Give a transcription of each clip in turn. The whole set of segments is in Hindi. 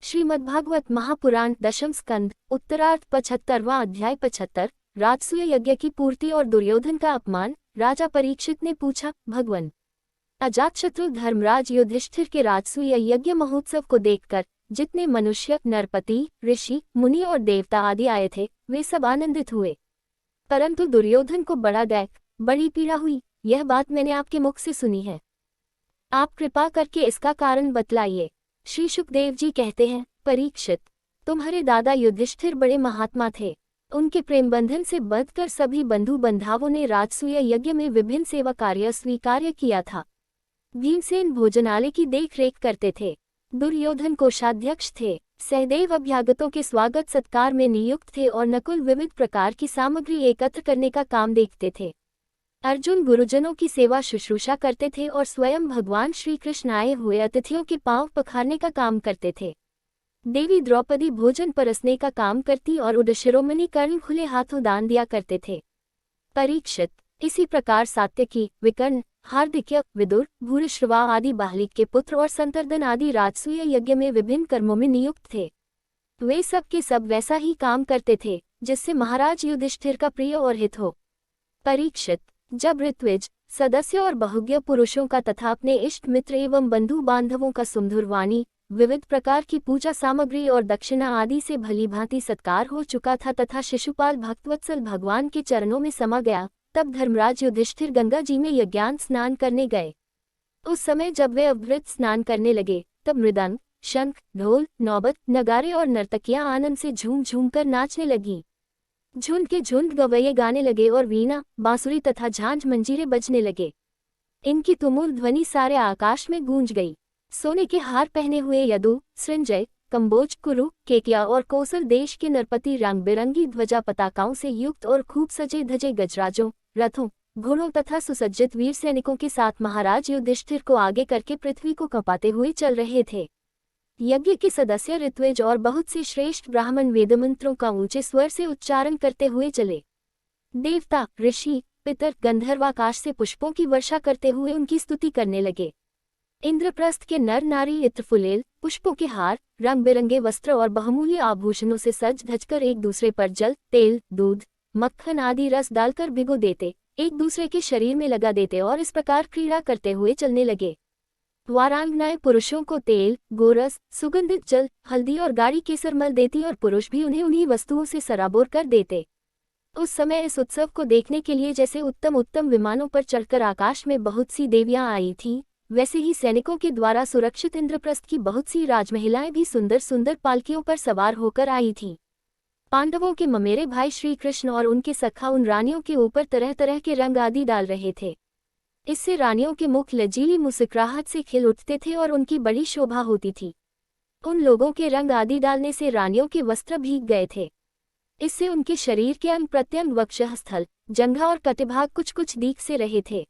श्रीमद्भागवत महापुराण दशम स्कंद उत्तरार्ध 75वां अध्याय 75 राजसूय यज्ञ की पूर्ति और दुर्योधन का अपमान। राजा परीक्षित ने पूछा, भगवन अजातशत्रु धर्मराज युधिष्ठिर के राजसूय यज्ञ महोत्सव को देखकर जितने मनुष्य, नरपति, ऋषि, मुनि और देवता आदि आए थे, वे सब आनंदित हुए, परंतु दुर्योधन को बड़ा दैख, बड़ी पीड़ा हुई। यह बात मैंने आपके मुख से सुनी है, आप कृपा करके इसका कारण बतलाइए। श्री शुकदेव जी कहते हैं, परीक्षित, तुम्हारे दादा युधिष्ठिर बड़े महात्मा थे। उनके प्रेम बंधन से बंधकर सभी बंधु बंधावों ने राजसूय यज्ञ में विभिन्न सेवा कार्य स्वीकार किया था। भीमसेन भोजनालय की देखरेख करते थे, दुर्योधन कोषाध्यक्ष थे, सहदेव अभ्यागतों के स्वागत सत्कार में नियुक्त थे और नकुल विविध प्रकार की सामग्री एकत्र करने का काम देखते थे। अर्जुन गुरुजनों की सेवा शुश्रूषा करते थे और स्वयं भगवान श्री कृष्ण आए हुए अतिथियों के पांव पखारने का काम करते थे। देवी द्रौपदी भोजन परसने का काम करती और उदशिरोमणि कर्ण खुले हाथों दान दिया करते थे। परीक्षित, इसी प्रकार सात्यकी, विकर्ण, हार्दिक्य, विदुर, भूरिश्रवा आदि बाहलिक के पुत्र और संतर्दन आदि राजसूय यज्ञ में विभिन्न कर्मों में नियुक्त थे। वे सब के सब वैसा ही काम करते थे जिससे महाराज युधिष्ठिर का प्रिय और हित हो। परीक्षित, जब ऋत्विज, सदस्य और बहुज्ञ पुरुषों का तथा अपने इष्ट मित्र एवं बंधु बांधवों का सुमधुर वाणी, विविध प्रकार की पूजा सामग्री और दक्षिणा आदि से भली भांति सत्कार हो चुका था तथा शिशुपाल भक्तवत्सल भगवान के चरणों में समा गया, तब धर्मराज युधिष्ठिर गंगा जी में यज्ञान स्नान करने गए। उस समय जब वे अवृत स्नान करने लगे, तब मृदंग, शंख, ढोल, नौबत, नगारे और नर्तकियां आनंद से झूम झूम कर नाचने लगीं। झुंड के झुंड गवैये गाने लगे और वीणा, बांसुरी तथा झांझ मंजीरे बजने लगे। इनकी तुमुल ध्वनि सारे आकाश में गूंज गई। सोने के हार पहने हुए यदु, सृंजय, कंबोज, कुरु, केकिया और कौशल देश के नरपति रंग बिरंगी ध्वजा पताकाओं से युक्त और खूब सजे धजे गजराजों, रथों, घोड़ों तथा सुसज्जित वीर सैनिकों के साथ महाराज युधिष्ठिर को आगे करके पृथ्वी को कंपाते हुए चल रहे थे। यज्ञ के सदस्य ऋत्विज और बहुत से श्रेष्ठ ब्राह्मण वेदमंत्रों का ऊंचे स्वर से उच्चारण करते हुए चले। देवता, ऋषि, पितर, गंधर्व आकाश से पुष्पों की वर्षा करते हुए उनकी स्तुति करने लगे। इंद्रप्रस्थ के नर नारी इत्र फुलेल, पुष्पों के हार, रंग बिरंगे वस्त्र और बहुमूल्य आभूषणों से सज धजकर एक दूसरे पर जल, तेल, दूध, मक्खन आदि रस डालकर भिगो देते, एक दूसरे के शरीर में लगा देते और इस प्रकार क्रीड़ा करते हुए चलने लगे। वारांगनाएं पुरुषों को तेल, गोरस, सुगंधित जल, हल्दी और गाढ़ी केसर मल देती और पुरुष भी उन्हें उन्हीं वस्तुओं से सराबोर कर देते। उस समय इस उत्सव को देखने के लिए जैसे उत्तम उत्तम विमानों पर चढ़कर आकाश में बहुत सी देवियां आई थीं, वैसे ही सैनिकों के द्वारा सुरक्षित इंद्रप्रस्थ की बहुत सी राजमहिलाएं भी सुंदर सुंदर पालकियों पर सवार होकर आई थीं। पांडवों के ममेरे भाई श्री कृष्ण और उनके सखा उन रानियों के ऊपर तरह तरह के रंग आदि डाल रहे थे। इससे रानियों के मुख लजीली मुस्कुराहट से खिल उठते थे और उनकी बड़ी शोभा होती थी। उन लोगों के रंग आदि डालने से रानियों के वस्त्र भीग गए थे। इससे उनके शरीर के अंग प्रत्यंग, वक्षस्थल, जंघा और कटिभाग कुछ कुछ दीख से रहे थे।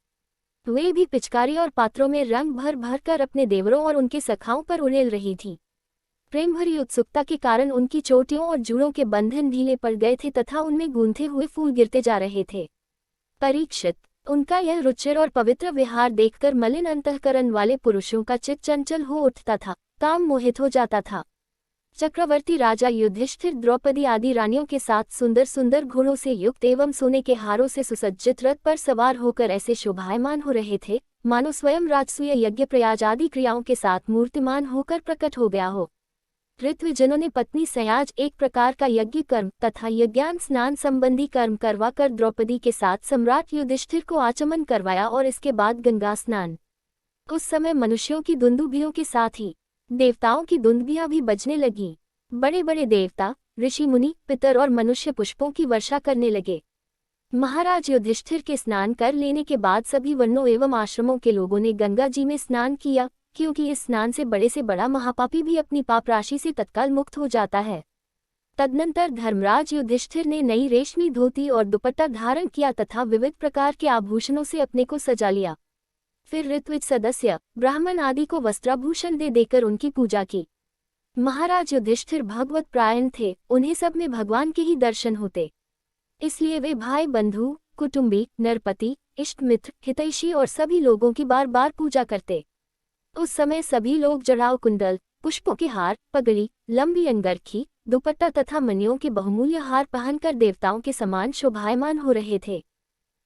वे भी पिचकारी और पात्रों में रंग भर भर कर अपने देवरों और उनके सखाओं पर उड़ेल रही थी। प्रेम भरी उत्सुकता के कारण उनकी चोटियों और जूड़ों के बंधन ढीले पड़ गए थे तथा उनमें गूंथे हुए फूल गिरते जा रहे थे। परीक्षित, उनका यह रुचिर और पवित्र विहार देखकर मलिन अंतःकरण वाले पुरुषों का चित्त चंचल हो उठता था, काम मोहित हो जाता था। चक्रवर्ती राजा युधिष्ठिर द्रौपदी आदि रानियों के साथ सुंदर सुंदर घोड़ों से युक्त एवं सोने के हारों से सुसज्जित रथ पर सवार होकर ऐसे शोभायमान हो रहे थे, मानो स्वयं राजसूय यज्ञ प्रयाज आदि क्रियाओं के साथ मूर्तिमान होकर प्रकट हो गया हो। ऋत्विजनों ने पत्नी सयाज एक प्रकार का यज्ञ कर्म तथा यज्ञान स्नान संबंधी कर्म करवाकर द्रौपदी के साथ सम्राट युधिष्ठिर को आचमन करवाया और इसके बाद गंगा स्नान। उस समय मनुष्यों की दुंदुभियों के साथ ही देवताओं की दुंदुभियां भी बजने लगीं। बड़े बड़े देवता, ऋषि, मुनि, पितर और मनुष्य पुष्पों की वर्षा करने लगे। महाराज युधिष्ठिर के स्नान कर लेने के बाद सभी वर्णों एवं आश्रमों के लोगों ने गंगा जी में स्नान किया, क्योंकि इस स्नान से बड़ा महापापी भी अपनी पाप राशि से तत्काल मुक्त हो जाता है। तदनंतर धर्मराज युधिष्ठिर ने नई रेशमी धोती और दुपट्टा धारण किया तथा विविध प्रकार के आभूषणों से अपने को सजा लिया। फिर ऋत्विज सदस्य, ब्राह्मण आदि को वस्त्राभूषण दे देकर उनकी पूजा की। महाराज युधिष्ठिर भगवत प्रायण थे, उन्हें सब में भगवान के ही दर्शन होते, इसलिए वे भाई, बंधु, कुटुंबी, नरपति, इष्ट मित्र, हितैषी और सभी लोगों की बार बार पूजा करते। उस समय सभी लोग जड़ाऊ कुंडल, पुष्पों के हार, पगड़ी, लंबी अंगरखी, दुपट्टा तथा मणियों के बहुमूल्य हार पहनकर देवताओं के समान शोभायमान हो रहे थे।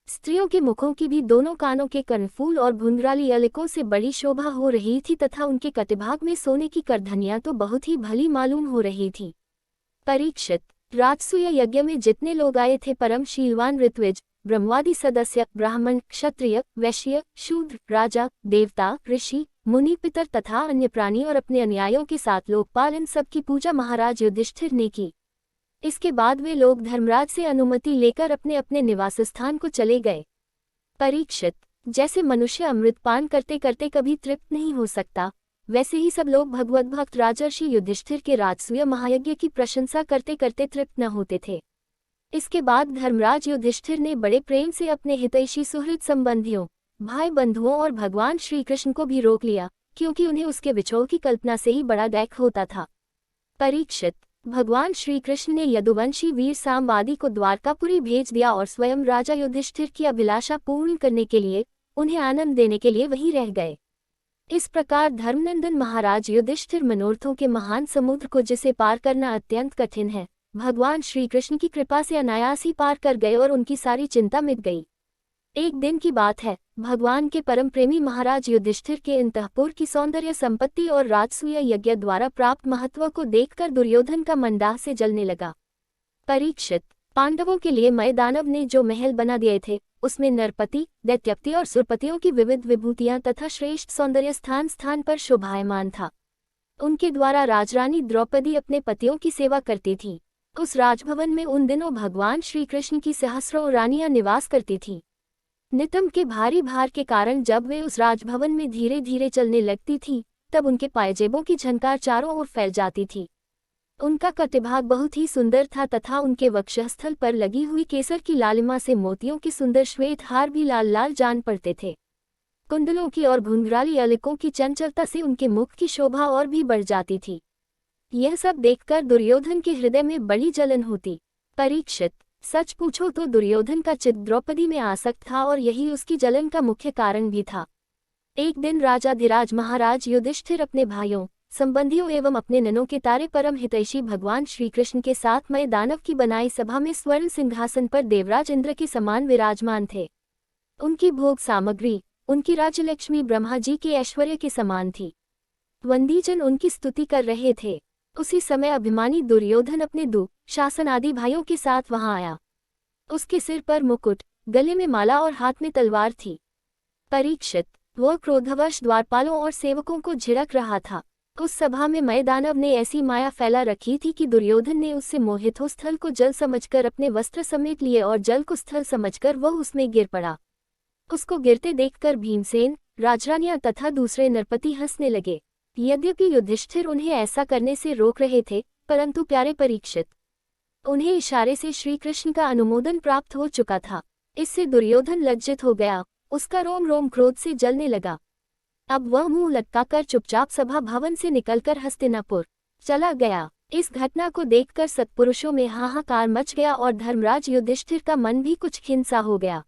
स्त्रियों के मुखों की भी दोनों कानों के कर्णफूल और भुंडराली अलिकों से बड़ी शोभा हो रही थी तथा उनके कटिभाग में सोने की करधनियां तो बहुत ही भली मालूम हो रही थी। परीक्षित, राजसूय यज्ञ में जितने लोग आए थे परम शीलवान ऋत्विज, ब्रह्मवादी सदस्य, ब्राह्मण, क्षत्रिय, वैश्य, शूद्र, राजा, देवता, ऋषि, मुनि, पितर तथा अन्य प्राणी और अपने अनुयायियों के साथ लोकपाल, इन सब की पूजा महाराज युधिष्ठिर ने की। इसके बाद वे लोग धर्मराज से अनुमति लेकर अपने अपने निवास स्थान को चले गए। परीक्षित, जैसे मनुष्य अमृत पान करते करते कभी तृप्त नहीं हो सकता, वैसे ही सब लोग भगवत भक्त राजर्षि युधिष्ठिर के राजसूय महायज्ञ की प्रशंसा करते करते तृप्त न होते थे। इसके बाद धर्मराज युधिष्ठिर ने बड़े प्रेम से अपने हितैषी सुहृद संबंधियों, भाई बंधुओं और भगवान श्री कृष्ण को भी रोक लिया, क्योंकि उन्हें उसके विछोह की कल्पना से ही बड़ा दैख होता था। परीक्षित, भगवान श्री कृष्ण ने यदुवंशी वीर साम्बादी को द्वारकापुरी भेज दिया और स्वयं राजा युधिष्ठिर की अभिलाषा पूर्ण करने के लिए, उन्हें आनंद देने के लिए वहीं रह गए। इस प्रकार धर्मनंदन महाराज युधिष्ठिर मनोरथों के महान समुद्र को, जिसे पार करना अत्यंत कठिन है, भगवान श्री कृष्ण की कृपा से अनायास ही पार कर गए और उनकी सारी चिंता मिट गई। एक दिन की बात है, भगवान के परम प्रेमी महाराज युधिष्ठिर के अंतःपुर की सौंदर्य संपत्ति और राजसूय यज्ञ द्वारा प्राप्त महत्व को देखकर दुर्योधन का मन दाह से जलने लगा। परीक्षित, पांडवों के लिए मयदानव ने जो महल बना दिए थे, उसमें नरपति, दैत्यपति और सुरपतियों की विविध विभूतियां तथा श्रेष्ठ सौंदर्य स्थान स्थान पर शोभायमान था। उनके द्वारा राजरानी द्रौपदी अपने पतियों की सेवा करती थी। उस राजभवन में उन दिनों भगवान श्री कृष्ण की सहस्रों रानियां निवास करती थीं। नितंब के भारी भार के कारण जब वे उस राजभवन में धीरे धीरे चलने लगती थीं, तब उनके पायजेबों की झनकार चारों ओर फैल जाती थी। उनका कटिभाग बहुत ही सुंदर था तथा उनके वक्षस्थल पर लगी हुई केसर की लालिमा से मोतियों के सुंदर श्वेत हार भी लाल लाल जान पड़ते थे। कुंडलों की और भुंडराली अलिकों की चंचलता से उनके मुख की शोभा और भी बढ़ जाती थी। यह सब देखकर दुर्योधन के हृदय में बड़ी जलन होती। परीक्षित, सच पूछो तो दुर्योधन का चित्त द्रौपदी में आसक्त था और यही उसकी जलन का मुख्य कारण भी था। एक दिन राजाधिराज महाराज युधिष्ठिर अपने भाइयों, संबंधियों एवं अपने ननों के तारे परम हितैषी भगवान श्री कृष्ण के साथ मय दानव की बनाई सभा में स्वर्ण सिंहासन पर देवराज इंद्र के समान विराजमान थे। उनकी भोग सामग्री, उनकी राजलक्ष्मी ब्रह्मा जी के ऐश्वर्य के समान थी। वंदीजन उनकी स्तुति कर रहे थे। उसी समय अभिमानी दुर्योधन अपने शासन आदि भाइयों के साथ वहां आया। उसके सिर पर मुकुट, गले में माला और हाथ में तलवार थी। परीक्षित, वह क्रोधवश द्वारपालों और सेवकों को झिड़क रहा था। उस सभा में मयदानव ने ऐसी माया फैला रखी थी कि दुर्योधन ने उससे मोहित हो स्थल को जल समझकर अपने वस्त्र समेट लिए और जल को स्थल समझकर वह उसमें गिर पड़ा। उसको गिरते देखकर भीमसेन, राजरानियां तथा दूसरे नरपति हंसने लगे। यद्यपि युधिष्ठिर उन्हें ऐसा करने से रोक रहे थे, परंतु प्यारे परीक्षित, उन्हें इशारे से श्री कृष्ण का अनुमोदन प्राप्त हो चुका था। इससे दुर्योधन लज्जित हो गया, उसका रोम रोम क्रोध से जलने लगा। अब वह मुंह लटकाकर चुपचाप सभा भवन से निकलकर हस्तिनापुर चला गया। इस घटना को देखकर सत्पुरुषों में हाहाकार मच गया और धर्मराज युधिष्ठिर का मन भी कुछ खिन्न सा हो गया।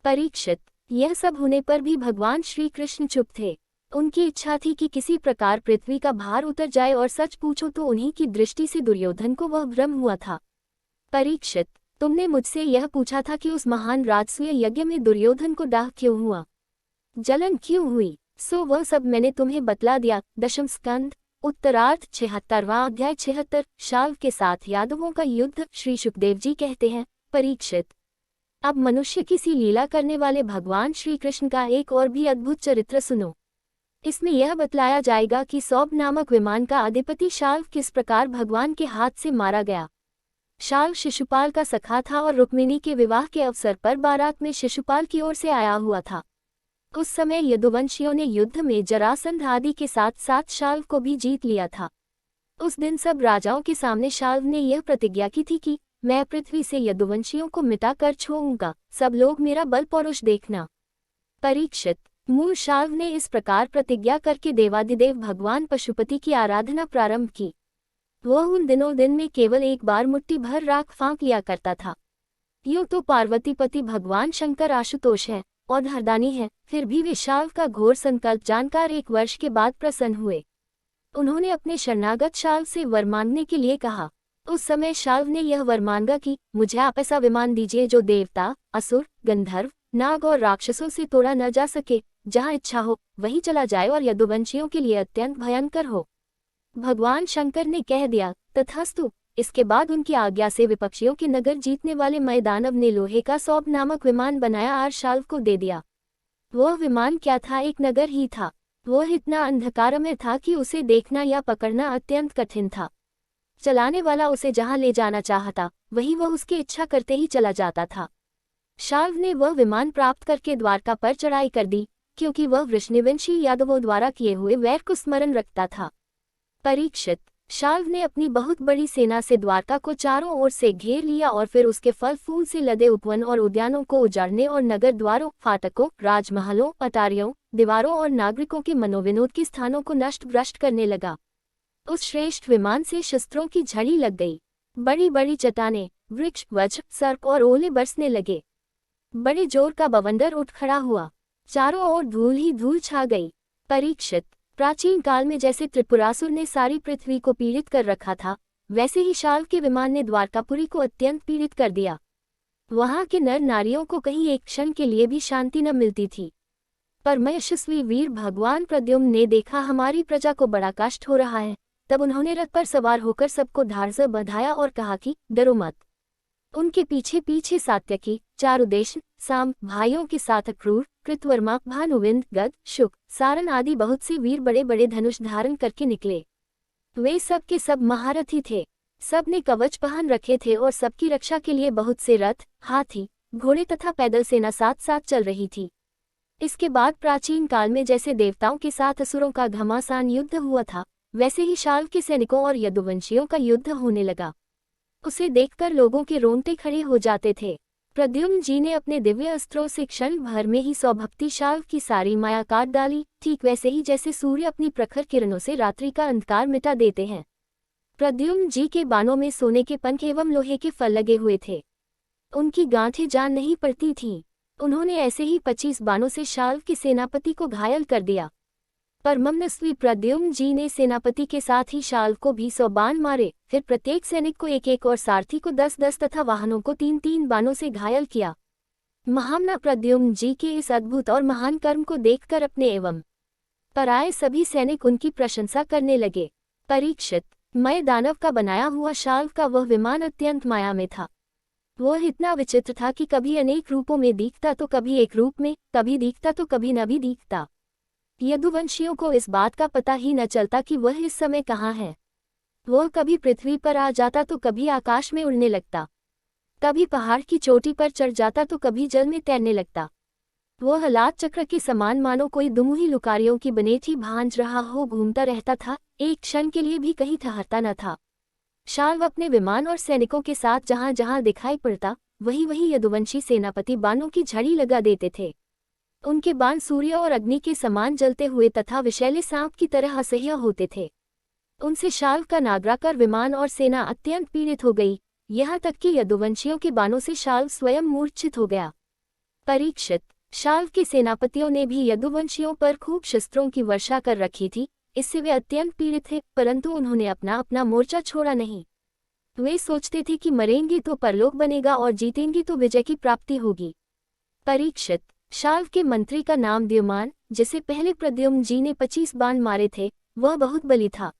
परीक्षित, यह सब होने पर भी भगवान श्री कृष्ण चुप थे। उनकी इच्छा थी कि किसी प्रकार पृथ्वी का भार उतर जाए और सच पूछो तो उन्हीं की दृष्टि से दुर्योधन को वह भ्रम हुआ था। परीक्षित, तुमने मुझसे यह पूछा था कि उस महान राजसूय यज्ञ में दुर्योधन को दाह क्यों हुआ, जलन क्यों हुई, सो वह सब मैंने तुम्हें बतला दिया। दशम स्कंद, उत्तरार्ध, 76वां अध्याय। 76 शाल्व के साथ यादवों का युद्ध। श्री सुखदेव जी कहते हैं, परीक्षित, अब मनुष्य किसी लीला करने वाले भगवान श्री कृष्ण का एक और भी अद्भुत चरित्र सुनो। इसमें यह बतलाया जाएगा कि सौभ नामक विमान का अधिपति शाल्व किस प्रकार भगवान के हाथ से मारा गया। शाल्व शिशुपाल का सखा था और रुक्मिणी के विवाह के अवसर पर बारात में शिशुपाल की ओर से आया हुआ था। उस समय यदुवंशियों ने युद्ध में जरासंध आदि के साथ साथ शाल्व को भी जीत लिया था। उस दिन सब राजाओं के सामने शाल्व ने यह प्रतिज्ञा की थी कि मैं पृथ्वी से यदुवंशियों को मिटा कर छोड़ूंगा, सब लोग मेरा बल पौरुष देखना। परीक्षित, मूल शाल्व ने इस प्रकार प्रतिज्ञा करके देवादिदेव भगवान पशुपति की आराधना प्रारंभ की। वह उन दिनों दिन में केवल एक बार मुट्ठी भर राख फांक लिया करता था। यूं तो पार्वतीपति भगवान शंकर आशुतोष है और हरदानी है, फिर भी वे शाल्व का घोर संकल्प जानकर 1 वर्ष के बाद प्रसन्न हुए। उन्होंने अपने शरणागत शाल्व से वर मांगने के लिए कहा। उस समय शाल्व ने यह वर मांगा कि मुझे आप ऐसा विमान दीजिए जो देवता, असुर, गंधर्व, नाग और राक्षसों से तोड़ा न जा सके, जहाँ इच्छा हो वहीं चला जाए और यदुवंशियों के लिए अत्यंत भयंकर हो। भगवान शंकर ने कह दिया, तथास्तु। इसके बाद उनकी आज्ञा से विपक्षियों के नगर जीतने वाले मैदानव ने लोहे का सौभ नामक विमान बनाया और शाल्व को दे दिया। वह विमान क्या था? एक नगर ही था। वह इतना अंधकार में था कि उसे देखना या पकड़ना अत्यंत कठिन था। चलाने वाला उसे जहां ले जाना चाहता वहीं वह उसकी इच्छा करते ही चला जाता था। शाल्व ने वह विमान प्राप्त करके द्वारका पर चढ़ाई कर दी, क्योंकि वह वृष्णिवंशी यादवों द्वारा किए हुए वैर को स्मरण रखता था। परीक्षित, शाल्व ने अपनी बहुत बड़ी सेना से द्वारका को चारों ओर से घेर लिया और फिर उसके फल फूल से लदे उपवन और उद्यानों को उजाड़ने और नगर द्वारों, फाटकों, राजमहलों, अटारियों, दीवारों और नागरिकों के मनोविनोद के स्थानों को नष्ट भ्रष्ट करने लगा। उस श्रेष्ठ विमान से शस्त्रों की झड़ी लग गई। बड़ी बड़ी चट्टानें, वृक्ष, वज्र, सर्प और ओले बरसने लगे। बड़े जोर का बवंडर उठ खड़ा हुआ। चारों ओर धूल ही धूल छा गई। परीक्षित, प्राचीन काल में जैसे त्रिपुरासुर ने सारी पृथ्वी को पीड़ित कर रखा था, वैसे ही शाल्व के विमान ने द्वारकापुरी को अत्यंत पीड़ित कर दिया। वहां के नर नारियों को कहीं एक क्षण के लिए भी शांति न मिलती थी। पर यशस्वी वीर भगवान प्रद्युम्न ने देखा हमारी प्रजा को बड़ा कष्ट हो रहा है। तब उन्होंने रथ पर सवार होकर सबको धार से बंधाया और कहा कि डरो मत। उनके पीछे पीछे सात्यकी, चारुदेशन, साम भाइयों के साथ क्रूर, कृतवर्मा, भानुविंद, गद, शुक, सारन आदि बहुत से वीर बड़े बड़े धनुष धारण करके निकले। वे सब के सब महारथी थे। सब ने कवच पहन रखे थे और सबकी रक्षा के लिए बहुत से रथ, हाथी, घोड़े तथा पैदल सेना साथ साथ चल रही थी। इसके बाद प्राचीन काल में जैसे देवताओं के साथ असुरों का घमासान युद्ध हुआ था, वैसे ही शाल्व के सैनिकों और यदुवंशियों का युद्ध होने लगा। उसे देखकर लोगों के रोंगटे खड़े हो जाते थे। प्रद्युम्न जी ने अपने दिव्य अस्त्रों से क्षण भर में ही सौभक्ति शाल्व की सारी माया काट डाली, ठीक वैसे ही जैसे सूर्य अपनी प्रखर किरणों से रात्रि का अंधकार मिटा देते हैं। प्रद्युम्न जी के बाणों में सोने के पंख एवं लोहे के फल लगे हुए थे। उनकी गांठें जान नहीं पड़ती थीं। उन्होंने ऐसे ही 25 बाणों से शाल्व के सेनापति को घायल कर दिया। पर मनस्वी प्रद्युम्न जी ने सेनापति के साथ ही शाल्व को भी 100 बाण मारे, फिर प्रत्येक सैनिक को 1-1 और सारथी को 10-10 तथा वाहनों को 3-3 बाणों से घायल किया। महामना प्रद्युम्न जी के इस अद्भुत और महान कर्म को देखकर अपने एवं पराये सभी सैनिक उनकी प्रशंसा करने लगे। परीक्षित, मय दानव का बनाया हुआ शाल्व का वह विमान अत्यंत माया में था। वह इतना विचित्र था कि कभी अनेक रूपों में दिखता तो कभी एक रूप में, कभी दिखता तो कभी न भी दिखता। यदुवंशियों को इस बात का पता ही न चलता कि वह इस समय कहाँ है। वह कभी पृथ्वी पर आ जाता तो कभी आकाश में उड़ने लगता, कभी पहाड़ की चोटी पर चढ़ जाता तो कभी जल में तैरने लगता। वह हलात चक्र के समान मानो कोई दुमुही लुकारियों की बनेठी भांज रहा हो घूमता रहता था, एक क्षण के लिए भी कहीं ठहरता न था। शाल्व अपने विमान और सैनिकों के साथ जहां जहां दिखाई पड़ता वहीं वहीं यदुवंशी सेनापति बाणों की झड़ी लगा देते थे। उनके बाण सूर्य और अग्नि के समान जलते हुए तथा विषैले सांप की तरह असह्य होते थे। उनसे शाल्व का नागराकर विमान और सेना अत्यंत पीड़ित हो गई, यहाँ तक कि यदुवंशियों के बाणों से शाल्व स्वयं मूर्छित हो गया। परीक्षित, शाल्व के सेनापतियों ने भी यदुवंशियों पर खूब शस्त्रों की वर्षा कर रखी थी, इससे वे अत्यंत पीड़ित थे, परंतु उन्होंने अपना अपना मोर्चा छोड़ा नहीं। वे सोचते थे कि मरेंगे तो परलोक बनेगा और जीतेंगे तो विजय की प्राप्ति होगी। परीक्षित, शाल्व के मंत्री का नाम द्युमान, जिसे पहले प्रद्युम्न जी ने 25 बाण मारे थे, वह बहुत बली था।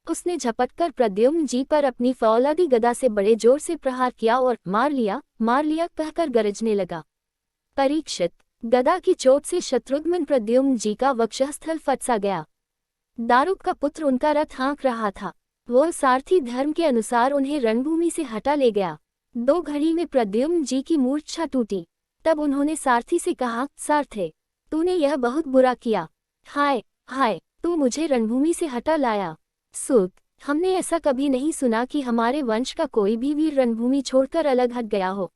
उसने झपटकर प्रद्युम्न जी पर अपनी फौलादी गदा से बड़े जोर से प्रहार किया और मार लिया कहकर गरजने लगा। परीक्षित, गदा की चोट से शत्रुघ्न प्रद्युम्न जी का वक्षस्थल फट सा गया। दारुक का पुत्र उनका रथ हाँक रहा था। वह सारथी धर्म के अनुसार उन्हें रणभूमि से हटा ले गया। 2 घड़ी में प्रद्युम्न जी की मूर्छा टूटी। तब उन्होंने सारथी से कहा, सारथे, तूने यह बहुत बुरा किया। हाय हाय, तू मुझे रणभूमि से हटा लाया। सूत, हमने ऐसा कभी नहीं सुना कि हमारे वंश का कोई भी वीर रणभूमि छोड़कर अलग हट गया हो।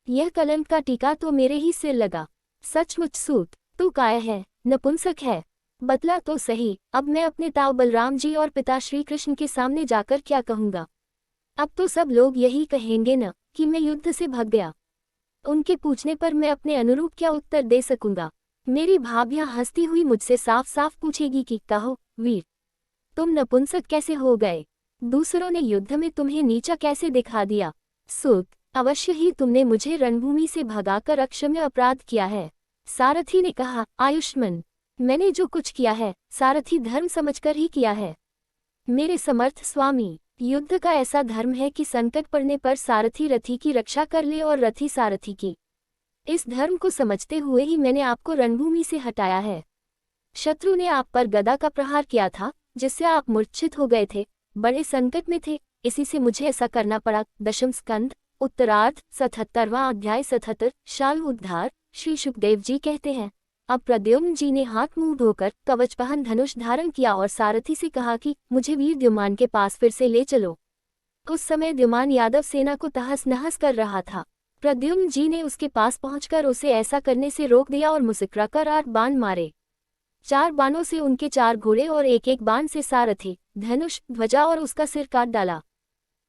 यह कलंक का टीका तो मेरे ही सिर लगा। सचमुच सूत, तू काय है, नपुंसक है। बतला तो सही, अब मैं अपने ताऊ बलराम जी और पिता श्री कृष्ण के सामने जाकर क्या कहूँगा। अब तो सब लोग यही कहेंगे न कि मैं युद्ध से भाग गया। उनके पूछने पर मैं अपने अनुरूप क्या उत्तर दे सकूंगा। मेरी भाभियां हंसती हुई मुझसे साफ साफ पूछेगी कि कहो वीर, तुम नपुंसक कैसे हो गए? दूसरों ने युद्ध में तुम्हें नीचा कैसे दिखा दिया? सूत, अवश्य ही तुमने मुझे रणभूमि से भगाकर अक्षम्य अपराध किया है। सारथी ने कहा, आयुष्मान, मैंने जो कुछ किया है सारथी धर्म समझकर ही किया है। मेरे समर्थ स्वामी, युद्ध का ऐसा धर्म है कि संकट पड़ने पर सारथी रथी की रक्षा कर ले और रथी सारथी की। इस धर्म को समझते हुए ही मैंने आपको रणभूमि से हटाया है। शत्रु ने आप पर गदा का प्रहार किया था, जिससे आप मूर्छित हो गए थे, बड़े संकट में थे, इसी से मुझे ऐसा करना पड़ा। दशम स्कंद, उत्तरार्ध, 77वां अध्याय। 77 शाल उद्धार। श्री सुखदेव जी कहते हैं, अब प्रद्युम्न जी ने हाथ मुंह धोकर कवच पहन धनुष धारण किया और सारथी से कहा कि मुझे वीर द्युमान के पास फिर से ले चलो। उस समय द्युमान यादव सेना को तहस नहस कर रहा था। प्रद्युम्न जी ने उसके पास पहुंचकर उसे ऐसा करने से रोक दिया और मुस्कुराकर 8 बाण मारे। 4 बाणों से उनके 4 घोड़े और एक बाण से सारथी, धनुष, ध्वजा और उसका सिर काट डाला।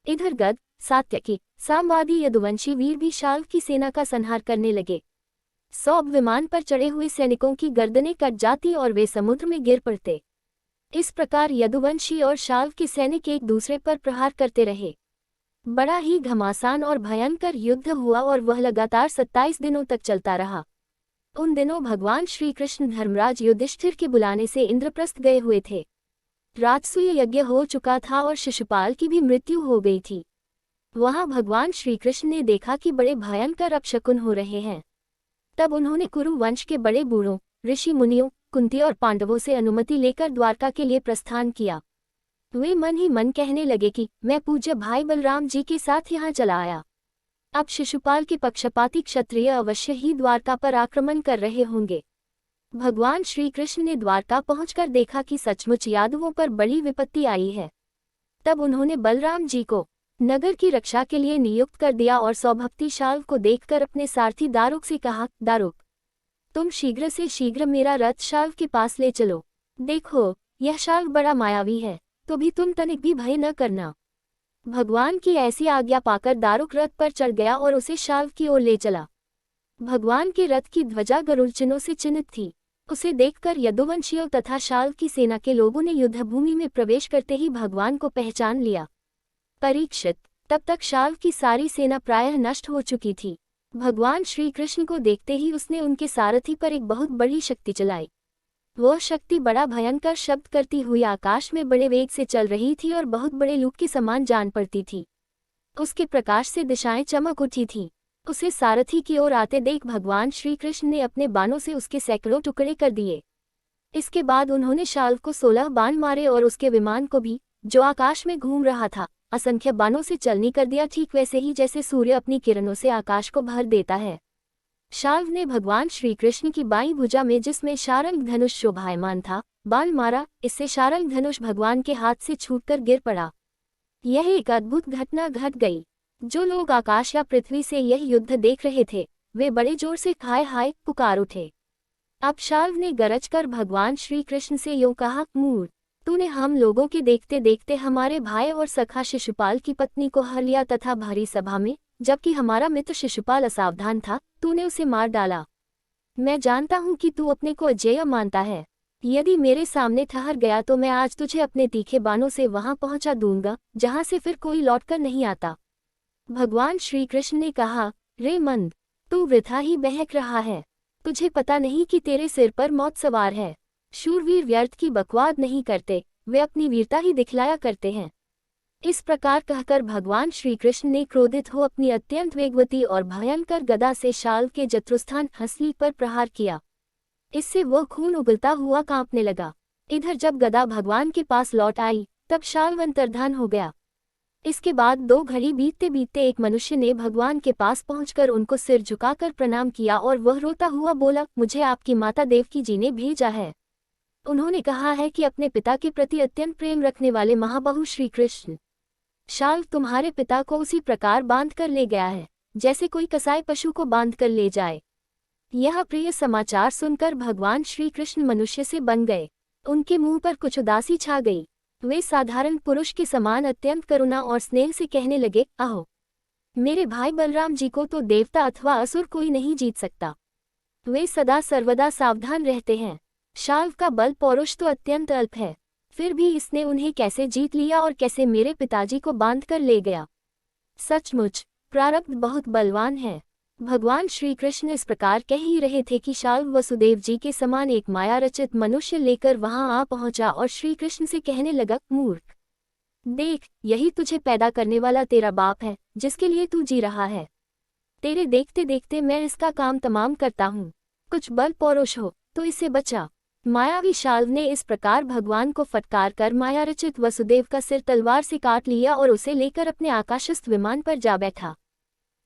इधर गद, सात्यकी, सामवादी यदुवंशी वीर भी शाल्व की सेना का संहार करने लगे। 100 विमान पर चढ़े हुए सैनिकों की गर्दनें कट जाती और वे समुद्र में गिर पड़ते। इस प्रकार यदुवंशी और शाल्व के सैनिक एक दूसरे पर प्रहार करते रहे। बड़ा ही घमासान और भयंकर युद्ध हुआ और वह लगातार 27 दिनों तक चलता रहा। उन दिनों भगवान श्री कृष्ण धर्मराज युधिष्ठिर के बुलाने से इंद्रप्रस्थ गए हुए थे। राजसूय यज्ञ हो चुका था और शिशुपाल की भी मृत्यु हो गई थी। वहां भगवान श्री कृष्ण ने देखा कि बड़े भयंकर अपशकुन हो रहे हैं। तब उन्होंने कुरु वंश के बड़े बूढ़ों, ऋषि मुनियों, कुंती और पांडवों से अनुमति लेकर द्वारका के लिए प्रस्थान किया। वे मन ही मन कहने लगे कि मैं पूज्य भाई बलराम जी के साथ यहाँ चला आया। अब शिशुपाल के पक्षपाती क्षत्रिय अवश्य ही द्वारका पर आक्रमण कर रहे होंगे। भगवान श्री कृष्ण ने द्वारका पहुंचकर देखा कि सचमुच यादवों पर बड़ी विपत्ति आई है। तब उन्होंने बलराम जी को नगर की रक्षा के लिए नियुक्त कर दिया और सौभक्ति शाल्व को देखकर अपने सारथी दारुक से कहा, दारुक, तुम शीघ्र से शीघ्र मेरा रथ शाल्व के पास ले चलो। देखो, यह शाल्व बड़ा मायावी है, तो भी तुम तनिक भी भय न करना। भगवान की ऐसी आज्ञा पाकर दारुक रथ पर चढ़ गया और उसे शाल्व की ओर ले चला। भगवान के रथ की ध्वजा गरुड़ चिन्हों से चिन्हित थी। उसे देखकर यदुवंशियों तथा शाल्व की सेना के लोगों ने युद्धभूमि में प्रवेश करते ही भगवान को पहचान लिया। परीक्षित, तब तक शाल्व की सारी सेना प्रायः नष्ट हो चुकी थी। भगवान श्री कृष्ण को देखते ही उसने उनके सारथी पर एक बहुत बड़ी शक्ति चलाई। वह शक्ति बड़ा भयंकर शब्द करती हुई आकाश में बड़े वेग से चल रही थी और बहुत बड़े लूप के समान जान पड़ती थी। उसके प्रकाश से दिशाएं चमक उठी थीं। उसे सारथी की ओर आते देख भगवान श्री कृष्ण ने अपने बाणों से उसके सैकड़ों टुकड़े कर दिए। इसके बाद उन्होंने शाल्व को 16 बाण मारे और उसके विमान को भी, जो आकाश में घूम रहा था, असंख्य बाणों से चलनी कर दिया, ठीक वैसे ही जैसे सूर्य अपनी किरणों से आकाश को भर देता है। शाल्व ने भगवान श्री कृष्ण की बाईं भुजा में, जिसमें शारंग धनुष शोभायमान था, बाण मारा। इससे शारंग धनुष भगवान के हाथ से छूटकर गिर पड़ा। यह एक अद्भुत घटना घट गई। जो लोग आकाश या पृथ्वी से यह युद्ध देख रहे थे, वे बड़े जोर से हाय हाय पुकार उठे। अब शाल्व ने गरज कर भगवान श्री कृष्ण से यूं कहा, मूर्ख, तूने हम लोगों के देखते देखते हमारे भाई और सखा शिशुपाल की पत्नी को हर लिया तथा भरी सभा में, जबकि हमारा मित्र शिशुपाल असावधान था, तूने उसे मार डाला। मैं जानता हूं कि तू अपने को अजेय मानता है। यदि मेरे सामने ठहर गया तो मैं आज तुझे अपने तीखे बाणों से वहां पहुंचा दूंगा, जहां से फिर कोई लौटकर नहीं आता। भगवान श्री कृष्ण ने कहा, रे मंद, तू वृथा ही बहक रहा है। तुझे पता नहीं कि तेरे सिर पर मौत सवार है। शूरवीर व्यर्थ की बकवाद नहीं करते, वे अपनी वीरता ही दिखलाया करते हैं। इस प्रकार कहकर भगवान श्री कृष्ण ने क्रोधित हो अपनी अत्यंत वेगवती और भयंकर गदा से शाल्व के जत्रुस्थान हंसली पर प्रहार किया। इससे वह खून उगलता हुआ कांपने लगा। इधर जब गदा भगवान के पास लौट आई, तब शाल्व अंतर्धान हो गया। इसके बाद 2 घड़ी बीतते बीतते एक मनुष्य ने भगवान के पास पहुंचकर उनको सिर झुकाकर प्रणाम किया और वह रोता हुआ बोला, मुझे आपकी माता देवकी जी ने भेजा है। उन्होंने कहा है कि अपने पिता के प्रति अत्यंत प्रेम रखने वाले महाबाहु श्री कृष्ण शाल्व तुम्हारे पिता को उसी प्रकार बांध कर ले गया है, जैसे कोई कसाई पशु को बांध कर ले जाए। यह प्रिय समाचार सुनकर भगवान श्री कृष्ण मनुष्य से बन गए। उनके मुंह पर कुछ उदासी छा गई। वे साधारण पुरुष के समान अत्यंत करुणा और स्नेह से कहने लगे, अहो, मेरे भाई बलराम जी को तो देवता अथवा असुर कोई नहीं जीत सकता। वे सदा सर्वदा सावधान रहते हैं। शाल्व का बल पौरुष तो अत्यंत अल्प है। फिर भी इसने उन्हें कैसे जीत लिया और कैसे मेरे पिताजी को बांध कर ले गया। सचमुच प्रारब्ध बहुत बलवान है। भगवान श्री कृष्ण इस प्रकार कह ही रहे थे कि शाल्व वसुदेव जी के समान एक माया रचित मनुष्य लेकर वहां आ पहुंचा और श्री कृष्ण से कहने लगा, मूर्ख, देख, यही तुझे पैदा करने वाला तेरा बाप है, जिसके लिए तू जी रहा है। तेरे देखते देखते मैं इसका काम तमाम करता हूँ। कुछ बल पौरुष हो तो इसे बचा। मायावी शाल्व ने इस प्रकार भगवान को फटकार कर माया रचित वसुदेव का सिर तलवार से काट लिया और उसे लेकर अपने आकाशस्थ विमान पर जा बैठा।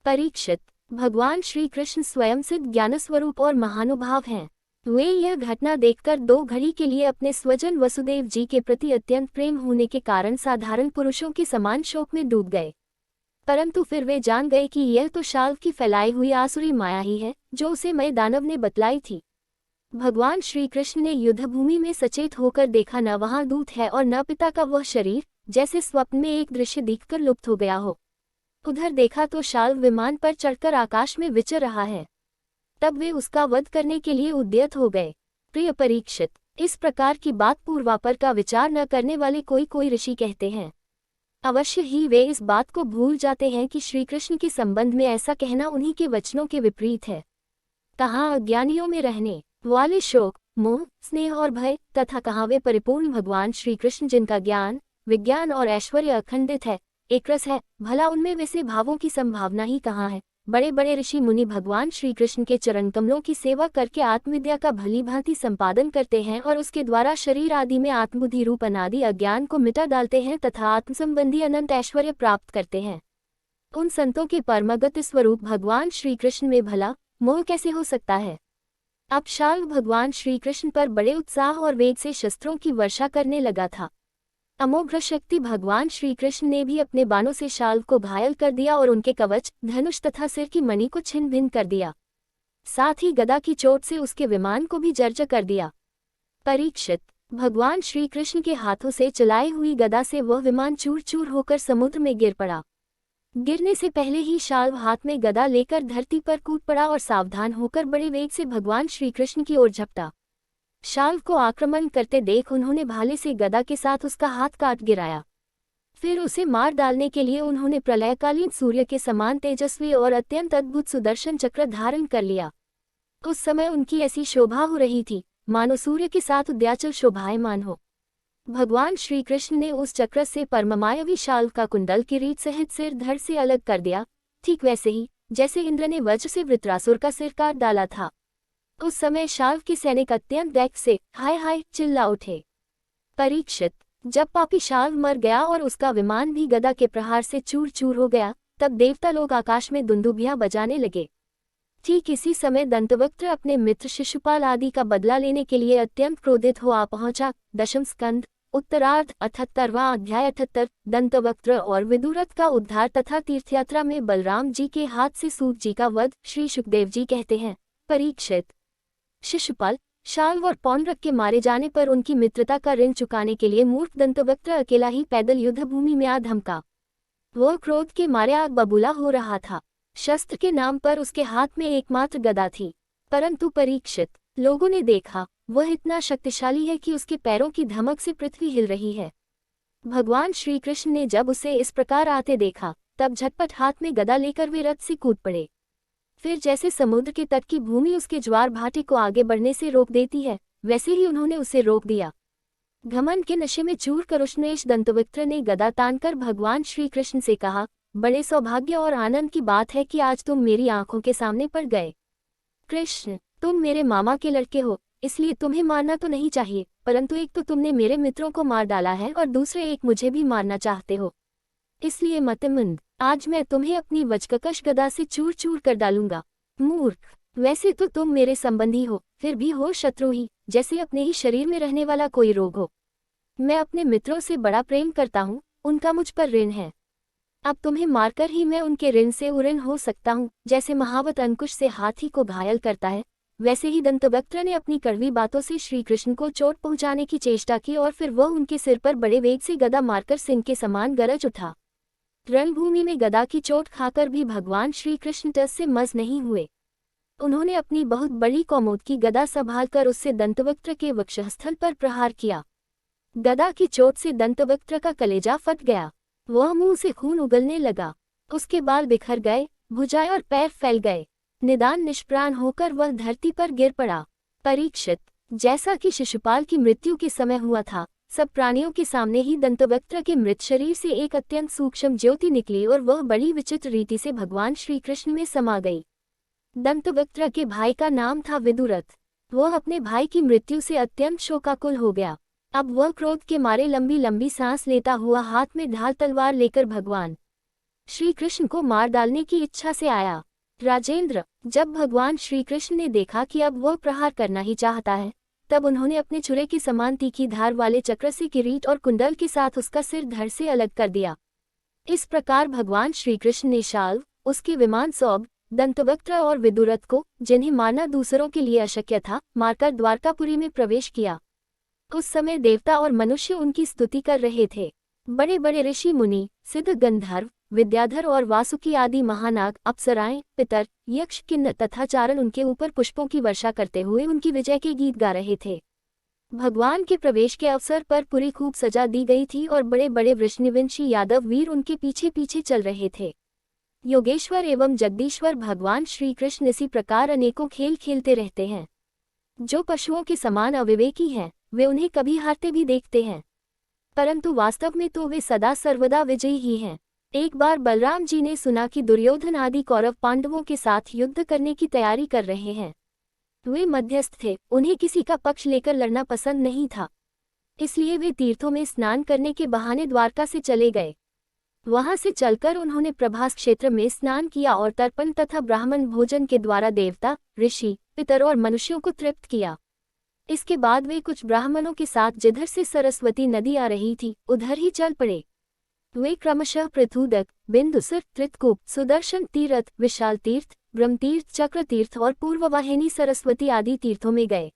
परीक्षित, भगवान श्री कृष्ण स्वयं सिद्ध ज्ञानस्वरूप और महानुभाव हैं। वे यह घटना देखकर 2 घड़ी के लिए अपने स्वजन वसुदेव जी के प्रति अत्यंत प्रेम होने के कारण साधारण पुरुषों के समान शोक में डूब गए। परंतु फिर वे जान गए कि यह तो शाल्व की फैलाई हुई आसुरी माया ही है, जो उसे मय दानव ने बतलाई थी। भगवान श्री कृष्ण ने युद्धभूमि में सचेत होकर देखा, न वहां दूत है और न पिता का वह शरीर, जैसे स्वप्न में एक दृश्य दिखकर लुप्त हो गया हो। उधर देखा तो शाल्व विमान पर चढ़कर आकाश में विचर रहा है। तब वे उसका वध करने के लिए उद्यत हो गए। प्रिय परीक्षित, इस प्रकार की बात पूर्वापर का विचार न करने वाले कोई ऋषि कहते हैं। अवश्य ही वे इस बात को भूल जाते हैं कि श्री कृष्ण के संबंध में ऐसा कहना उन्हीं के वचनों के विपरीत है। कहाँ अज्ञानियों में रहने वाले शोक, मोह, स्नेह और भय, तथा कहाँ वे परिपूर्ण भगवान श्री कृष्ण जिनका ज्ञान, विज्ञान और ऐश्वर्य अखंडित है, एक रस है, भला उनमें वैसे भावों की संभावना ही कहाँ है। बड़े बड़े ऋषि मुनि भगवान श्री कृष्ण के चरण कमलों की सेवा करके आत्मविद्या का भली भांति संपादन करते हैं और उसके द्वारा शरीर आदि में आत्मबुद्धि रूप अनादि अज्ञान को मिटा डालते हैं तथा आत्मसंबंधी अनंत ऐश्वर्य प्राप्त करते हैं। उन संतों के परमगत स्वरूप भगवान श्री कृष्ण में भला मोह कैसे हो सकता है। अब शाल्व भगवान श्री कृष्ण पर बड़े उत्साह और वेग से शस्त्रों की वर्षा करने लगा था। अमोघ शक्ति भगवान श्री कृष्ण ने भी अपने बाणों से शाल्व को घायल कर दिया और उनके कवच, धनुष तथा सिर की मणि को छिन्न भिन्न कर दिया। साथ ही गदा की चोट से उसके विमान को भी जर्जर कर दिया। परीक्षित, भगवान श्री कृष्ण के हाथों से चलाई हुई गदा से वह विमान चूर चूर होकर समुद्र में गिर पड़ा। गिरने से पहले ही शाल्व हाथ में गदा लेकर धरती पर कूद पड़ा और सावधान होकर बड़े वेग से भगवान श्री कृष्ण की ओर झपटा। शाल्व को आक्रमण करते देख उन्होंने भाले से गदा के साथ उसका हाथ काट गिराया। फिर उसे मार डालने के लिए उन्होंने प्रलयकालीन सूर्य के समान तेजस्वी और अत्यंत अद्भुत सुदर्शन चक्र धारण कर लिया। उस समय उनकी ऐसी शोभा हो रही थी मानो सूर्य के साथ उदयाचल शोभायमान हो। भगवान श्री कृष्ण ने उस चक्र से परममायावी शाल्व का कुंडल किरीट सहित सिर धड़ से अलग कर दिया, ठीक वैसे ही जैसे इंद्र ने वज्र से वृत्रासुर का सिर काट डाला था। उस समय शाल्व के सैनिक अत्यंत दैक्य से हाय हाय चिल्ला उठे। परीक्षित, जब पापी शाल्व मर गया और उसका विमान भी गदा के प्रहार से चूर चूर हो गया, तब देवता लोग आकाश में दुंदुभियां बजाने लगे। ठीक इसी समय दंतवक्त्र अपने मित्र शिशुपाल आदि का बदला लेने के लिए अत्यंत क्रोधित हो आ पहुंचा। दशम स्कंद, उत्तरार्ध, 78वां अध्याय। 78 दंतवक्त्र और विदुरथ का उद्धार तथा तीर्थयात्रा में बलराम जी के हाथ से सूत जी का वध। श्री सुखदेव जी कहते हैं, परीक्षित, शिशुपाल, शाल्व और पौंड्रक के मारे जाने पर उनकी मित्रता का ऋण चुकाने के लिए मूर्ख दंतवक्त्र अकेला ही पैदल युद्धभूमि में आ धमका। वह क्रोध के मारे आग बबूला हो रहा था। शस्त्र के नाम पर उसके हाथ में एकमात्र गदा थी, परंतु परीक्षित, लोगों ने देखा वह इतना शक्तिशाली है कि उसके पैरों की धमक से पृथ्वी हिल रही है। भगवान श्री कृष्ण ने जब उसे इस प्रकार आते देखा, तब झटपट हाथ में गदा लेकर वे रथ से कूद पड़े। फिर जैसे समुद्र के तट की भूमि उसके ज्वार भाटे को आगे बढ़ने से रोक देती है, वैसे ही उन्होंने उसे रोक दिया। घमंड के नशे में चूर कर उष्णेश दंतवक्त्र ने गदा तानकर भगवान श्री कृष्ण से कहा, बड़े सौभाग्य और आनंद की बात है कि आज तुम मेरी आंखों के सामने पड़ गए। कृष्ण, तुम मेरे मामा के लड़के हो, इसलिए तुम्हें मारना तो नहीं चाहिए, परंतु एक तो तुमने मेरे मित्रों को मार डाला है और दूसरे एक मुझे भी मारना चाहते हो। इसलिए मतमिंद, आज मैं तुम्हें अपनी वज्रकश गदा से चूर चूर कर डालूंगा। मूर्ख, वैसे तो तुम मेरे संबंधी हो, फिर भी हो शत्रु ही, जैसे अपने ही शरीर में रहने वाला कोई रोग हो। मैं अपने मित्रों से बड़ा प्रेम करता हूँ, उनका मुझ पर ऋण है। अब तुम्हें मारकर ही मैं उनके ऋण से उऋण हो सकता हूँ। जैसे महावत अंकुश से हाथी को घायल करता है, वैसे ही दंतवक्त्र ने अपनी कड़वी बातों से श्री कृष्ण को चोट पहुंचाने की चेष्टा की और फिर वह उनके सिर पर बड़े वेग से गदा मारकर सिंह के समान गरज उठा। रणभूमि में गदा की चोट खाकर भी भगवान श्री कृष्ण टस से मस नहीं हुए। उन्होंने अपनी बहुत बड़ी कौमोद की गदा संभालकर उससे दंतवक्त्र के वक्षस्थल पर प्रहार किया। गदा की चोट से दंतवक्त्र का कलेजा फट गया। वह मुंह से खून उगलने लगा। उसके बाल बिखर गए, भुजाएं और पैर फैल गए। निदान निष्प्राण होकर वह धरती पर गिर पड़ा। परीक्षित, जैसा कि शिशुपाल की मृत्यु के समय हुआ था, सब प्राणियों के सामने ही दंतवक्त्र के मृत शरीर से एक अत्यंत सूक्ष्म ज्योति निकली और वह बड़ी विचित्र रीति से भगवान श्री कृष्ण में समा गई। दंतवक्त्र के भाई का नाम था विदुरथ। वह अपने भाई की मृत्यु से अत्यंत शोकाकुल हो गया। अब वह क्रोध के मारे लंबी लंबी सांस लेता हुआ हाथ में ढाल तलवार लेकर भगवान श्री कृष्ण को मार डालने की इच्छा से आया। राजेंद्र, जब भगवान श्री कृष्ण ने देखा कि अब वह प्रहार करना ही चाहता है, तब उन्होंने अपने छुरे की समान तीखी धार वाले चक्र से किरीट और कुंडल के साथ उसका सिर धड़ से अलग कर दिया। इस प्रकार भगवान श्री कृष्ण ने शाल्व, उसके विमान सौभ, दंतवक्त्र और विदुरथ को, जिन्हें मारना दूसरों के लिए अशक्य था, मारकर द्वारकापुरी में प्रवेश किया। उस समय देवता और मनुष्य उनकी स्तुति कर रहे थे। बड़े बड़े ऋषि मुनि, सिद्ध गंधर्व, विद्याधर और वासुकी आदि महानाग, अप्सराएं, पितर, यक्ष, किन्नर तथा चारण उनके ऊपर पुष्पों की वर्षा करते हुए उनकी विजय के गीत गा रहे थे। भगवान के प्रवेश के अवसर पर पुरी खूब सजा दी गई थी और बड़े बड़े वृषनिवंशी यादव वीर उनके पीछे पीछे चल रहे थे। योगेश्वर एवं जगदीश्वर भगवान श्री कृष्ण इसी प्रकार अनेकों खेल खेलते रहते हैं। जो पशुओं के समान अविवेकी हैं, वे उन्हें कभी हारते भी देखते हैं, परंतु वास्तव में तो वे सदा सर्वदा विजयी ही हैं। एक बार बलराम जी ने सुना कि दुर्योधन आदि कौरव पांडवों के साथ युद्ध करने की तैयारी कर रहे हैं। वे मध्यस्थ थे, उन्हें किसी का पक्ष लेकर लड़ना पसंद नहीं था, इसलिए वे तीर्थों में स्नान करने के बहाने द्वारका से चले गए। वहां से चलकर उन्होंने प्रभास क्षेत्र में स्नान किया और तर्पण तथा ब्राह्मण भोजन के द्वारा देवता, ऋषि, पितर और मनुष्यों को तृप्त किया। इसके बाद वे कुछ ब्राह्मणों के साथ जिधर से सरस्वती नदी आ रही थी, उधर ही चल पड़े। वे क्रमशः पृथुदक, बिंदुसर, त्रितकूप, सुदर्शन तीर्थ, विशाल तीर्थ, ब्रह्मतीर्थ, चक्र तीर्थ और पूर्ववाहिनी सरस्वती आदि तीर्थों में गए।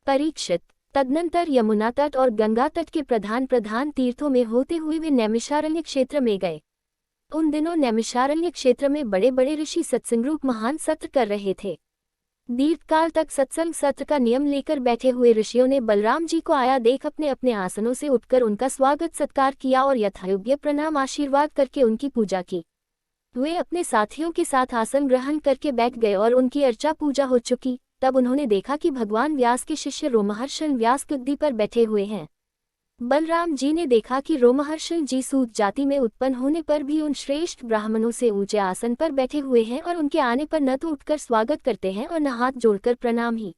परीक्षित, तदनंतर यमुना तट और गंगा तट के प्रधान प्रधान तीर्थों में होते हुए वे नैमिषारण्य क्षेत्र में गए। उन दिनों नैमिषारण्य क्षेत्र में बड़े बड़े ऋषि सत्संगरूप महान सत्र कर रहे थे। दीर्घकाल तक सत्संग सत्र का नियम लेकर बैठे हुए ऋषियों ने बलराम जी को आया देख अपने अपने आसनों से उठकर उनका स्वागत सत्कार किया और यथायोग्य प्रणाम आशीर्वाद करके उनकी पूजा की। वे अपने साथियों के साथ आसन ग्रहण करके बैठ गए और उनकी अर्चा पूजा हो चुकी। तब उन्होंने देखा कि भगवान व्यास के शिष्य रोमहर्षण व्यास गद्दी पर बैठे हुए हैं। बलराम जी ने देखा कि रोमहर्षण जी सूत जाति में उत्पन्न होने पर भी उन श्रेष्ठ ब्राह्मणों से ऊंचे आसन पर बैठे हुए हैं और उनके आने पर न तो उठकर स्वागत करते हैं और न हाथ जोड़कर प्रणाम ही।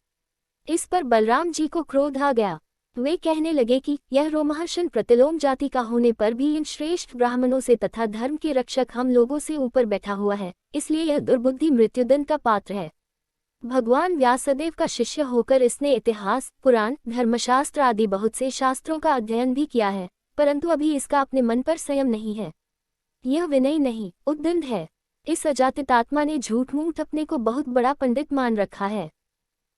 इस पर बलराम जी को क्रोध आ गया। वे कहने लगे कि यह रोमहर्षण प्रतिलोम जाति का होने पर भी इन श्रेष्ठ ब्राह्मणों से तथा धर्म के रक्षक हम लोगों से ऊपर बैठा हुआ है, इसलिए यह दुर्बुद्धि मृत्युदंड का पात्र है। भगवान व्यासदेव का शिष्य होकर इसने इतिहास, पुराण, धर्मशास्त्र आदि बहुत से शास्त्रों का अध्ययन भी किया है, परंतु अभी इसका अपने मन पर संयम नहीं है। यह विनयी नहीं, उद्दंड है। इस अजातित आत्मा ने झूठ मूठ अपने को बहुत बड़ा पंडित मान रखा है।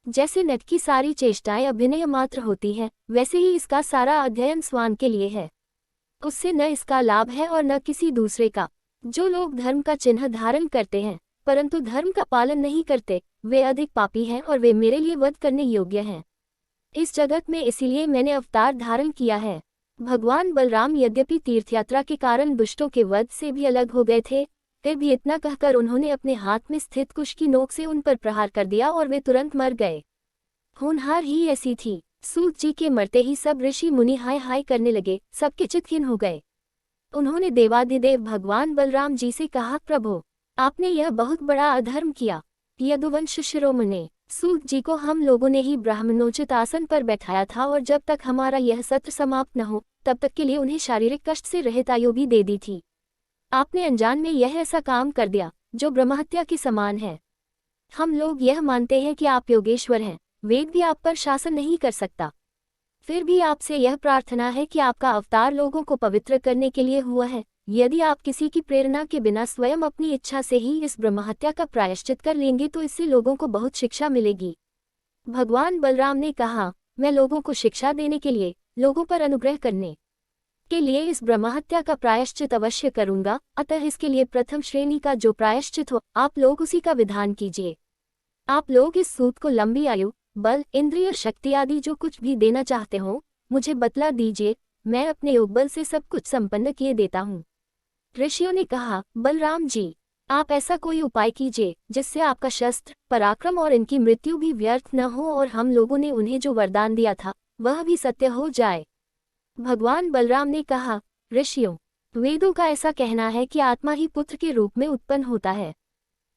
जैसे नट की सारी चेष्टाएं अभिनय मात्र होती हैं, वैसे ही इसका सारा अध्ययन स्वान के लिए है। उससे न इसका लाभ है और न किसी दूसरे का। जो लोग धर्म का चिन्ह धारण करते हैं परंतु धर्म का पालन नहीं करते, वे अधिक पापी हैं और वे मेरे लिए वध करने योग्य हैं। इस जगत में इसीलिए मैंने अवतार धारण किया है। भगवान बलराम यद्यपि तीर्थयात्रा के कारण दुष्टों के वध से भी अलग हो गए थे, फिर भी इतना कहकर उन्होंने अपने हाथ में स्थित कुश की नोक से उन पर प्रहार कर दिया और वे तुरंत मर गए। होनहार ही ऐसी थी। सूत जी के मरते ही सब ऋषि मुनि हाय हाय करने लगे, सबके चित्तहीन हो गए। उन्होंने देवाधिदेव भगवान बलराम जी से कहा, प्रभु, आपने यह बहुत बड़ा अधर्म किया। यदुवंश शिरोमणि सूत जी को हम लोगों ने ही ब्राह्मणोचित आसन पर बैठाया था और जब तक हमारा यह सत्र समाप्त न हो तब तक के लिए उन्हें शारीरिक कष्ट से रहित आयु भी दे दी थी। आपने अनजान में यह ऐसा काम कर दिया जो ब्रह्महत्या के समान है। हम लोग यह मानते हैं कि आप योगेश्वर हैं, वेद भी आप पर शासन नहीं कर सकता। फिर भी आपसे यह प्रार्थना है कि आपका अवतार लोगों को पवित्र करने के लिए हुआ है। यदि आप किसी की प्रेरणा के बिना स्वयं अपनी इच्छा से ही इस ब्रह्महत्या का प्रायश्चित कर लेंगे तो इससे लोगों को बहुत शिक्षा मिलेगी। भगवान बलराम ने कहा, मैं लोगों को शिक्षा देने के लिए, लोगों पर अनुग्रह करने के लिए इस ब्रह्महत्या का प्रायश्चित अवश्य करूंगा, अतः इसके लिए प्रथम श्रेणी का जो प्रायश्चित हो आप लोग उसी का विधान कीजिए। आप लोग इस सूत को लंबी आयु, बल, इंद्रिय शक्ति आदि जो कुछ भी देना चाहते हो मुझे बतला दीजिए, मैं अपने योगबल से सब कुछ संपन्न किए देता हूँ। ऋषियों ने कहा, बलराम जी, आप ऐसा कोई उपाय कीजिए जिससे आपका शस्त्र, पराक्रम और इनकी मृत्यु भी व्यर्थ न हो और हम लोगों ने उन्हें जो वरदान दिया था वह भी सत्य हो जाए। भगवान बलराम ने कहा, ऋषियों, वेदों का ऐसा कहना है कि आत्मा ही पुत्र के रूप में उत्पन्न होता है,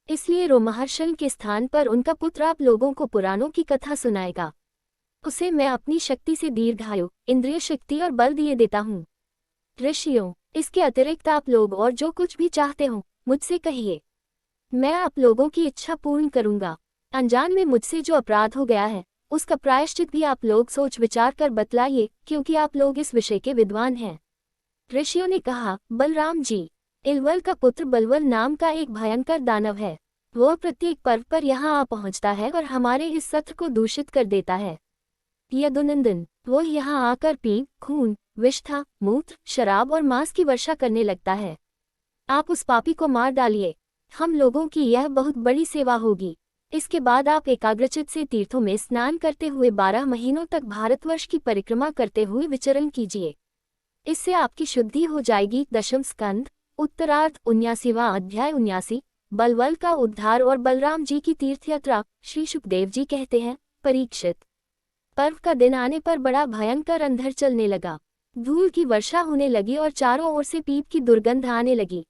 इसलिए रोमहर्षण के स्थान पर उनका पुत्र आप लोगों को पुराणों की कथा सुनाएगा। उसे मैं अपनी शक्ति से दीर्घायु, इंद्रिय शक्ति और बल दिए देता हूँ। ऋषियों, इसके अतिरिक्त आप लोग और जो कुछ भी चाहते हो मुझसे कहिए, मैं आप लोगों की इच्छा पूर्ण करूंगा। अनजान में मुझसे जो अपराध हो गया है उसका प्रायश्चित भी आप लोग सोच विचार कर बतलाइए, क्योंकि आप लोग इस विषय के विद्वान हैं। ऋषियों ने कहा, बलराम जी, इलवल का पुत्र बलवल नाम का एक भयंकर दानव है। वह प्रत्येक पर्व पर यहाँ आ पहुँचता है और हमारे इस सत्र को दूषित कर देता है। यदुनंदन, वो यहाँ आकर पीप, खून, विष्ठा, मूत्र, शराब और मांस की वर्षा करने लगता है। आप उस पापी को मार डालिए, हम लोगों की यह बहुत बड़ी सेवा होगी। इसके बाद आप एकाग्रचित से तीर्थों में स्नान करते हुए 12 महीनों तक भारतवर्ष की परिक्रमा करते हुए विचरण कीजिए। इससे आपकी शुद्धि हो जाएगी। दशम स्कंद, उत्तरार्ध, 79वां अध्याय। 79। बलवल का उद्धार और बलराम जी की तीर्थयात्रा। श्री सुखदेव जी कहते हैं, परीक्षित, पर्व का दिन आने पर बड़ा भयंकर अंधर चलने लगा, धूल की वर्षा होने लगी और चारों ओर से पीप की दुर्गंध आने लगी।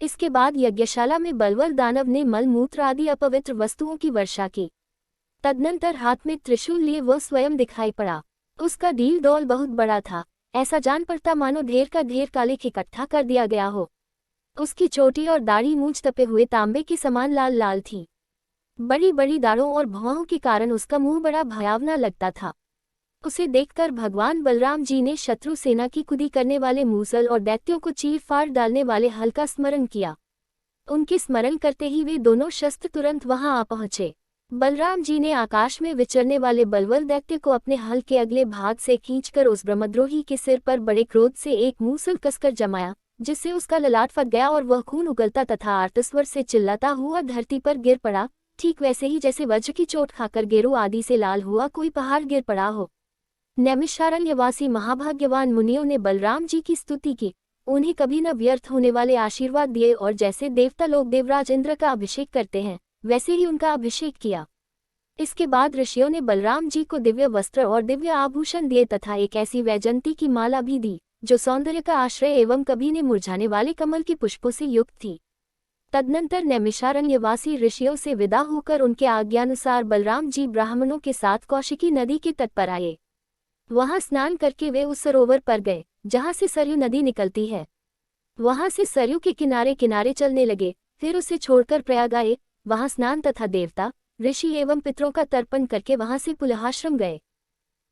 इसके बाद यज्ञशाला में बलवल दानव ने मलमूत्र आदि अपवित्र वस्तुओं की वर्षा की। तदनंतर हाथ में त्रिशूल लिए वह स्वयं दिखाई पड़ा। उसका डील डौल बहुत बड़ा था, ऐसा जान पड़ता मानो ढेर का ढेर कालिख इकट्ठा कर दिया गया हो। उसकी चोटी और दाढ़ी मूंछ तपे हुए तांबे के समान लाल लाल थी। बड़ी बड़ी दाढ़ों और भौहों के कारण उसका मुंह बड़ा भयावना लगता था। उसे देखकर भगवान बलराम जी ने शत्रु सेना की खुदी करने वाले मूसल और दैत्यों को चीर फाड़ डालने वाले हल का स्मरण किया। उनके स्मरण करते ही वे दोनों शस्त्र तुरंत वहां आ पहुंचे। बलराम जी ने आकाश में विचरने वाले बलवल दैत्य को अपने हल के अगले भाग से खींचकर उस ब्रह्मद्रोही के सिर पर बड़े क्रोध से एक मूसल कसकर जमाया, जिससे उसका ललाट फट गया और वह खून उगलता तथा आर्तस्वर से चिल्लाता हुआ धरती पर गिर पड़ा, ठीक वैसे ही जैसे वज्र की चोट खाकर गेरू आदि से लाल हुआ कोई पहाड़ गिर पड़ा हो। नैमिषारण्यवासी महाभाग्यवान मुनियों ने बलराम जी की स्तुति की, उन्हें कभी न व्यर्थ होने वाले आशीर्वाद दिए और जैसे देवता लोग देवराज इंद्र का अभिषेक करते हैं वैसे ही उनका अभिषेक किया। इसके बाद ऋषियों ने बलराम जी को दिव्य वस्त्र और दिव्य आभूषण दिए तथा एक ऐसी वैजंती की माला भी दी जो सौंदर्य का आश्रय एवं कभी न मुरझाने वाले कमल के पुष्पों से युक्त थी। तदनंतर नैमिषारण्यवासी ऋषियों से विदा होकर उनके आज्ञानुसार बलराम जी ब्राह्मणों के साथ कौशिकी नदी के तट पर आए। वहां स्नान करके वे उस सरोवर पर गए जहां से सरयू नदी निकलती है। वहां से सरयू के किनारे किनारे चलने लगे, फिर उसे छोड़कर प्रयाग आए। वहां स्नान तथा देवता, ऋषि एवं पितरों का तर्पण करके वहां से पुलहाश्रम गए।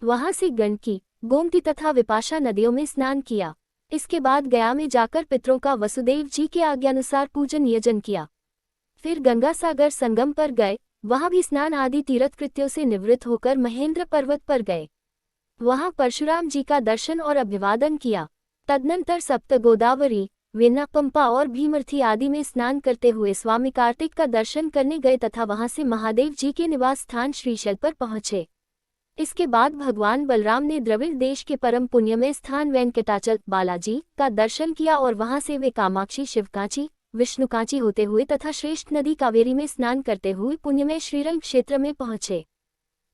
वहां से गंडकी, गोमती तथा विपाशा नदियों में स्नान किया। इसके बाद गया में जाकर पितरों का वसुदेव जी के आज्ञानुसार पूजन यजन किया। फिर गंगा सागर संगम पर गए, वहां भी स्नान आदि तीर्थ कृत्यों से निवृत्त होकर महेंद्र पर्वत पर गए। वहां परशुराम जी का दर्शन और अभिवादन किया। तदनंतर सप्त गोदावरी, वेन्ना, पंपा और भीमर्थी आदि में स्नान करते हुए स्वामी कार्तिक का दर्शन करने गए तथा वहां से महादेव जी के निवास स्थान श्रीशैल पर पहुंचे। इसके बाद भगवान बलराम ने द्रविड़ देश के परम पुण्यमय स्थान वेंकटाचल बालाजी का दर्शन किया और वहां से वे कामाक्षी, शिवकांची, विष्णुकांची होते हुए तथा श्रेष्ठ नदी कावेरी में स्नान करते हुए पुण्यमय श्रीरंग क्षेत्र में पहुंचे।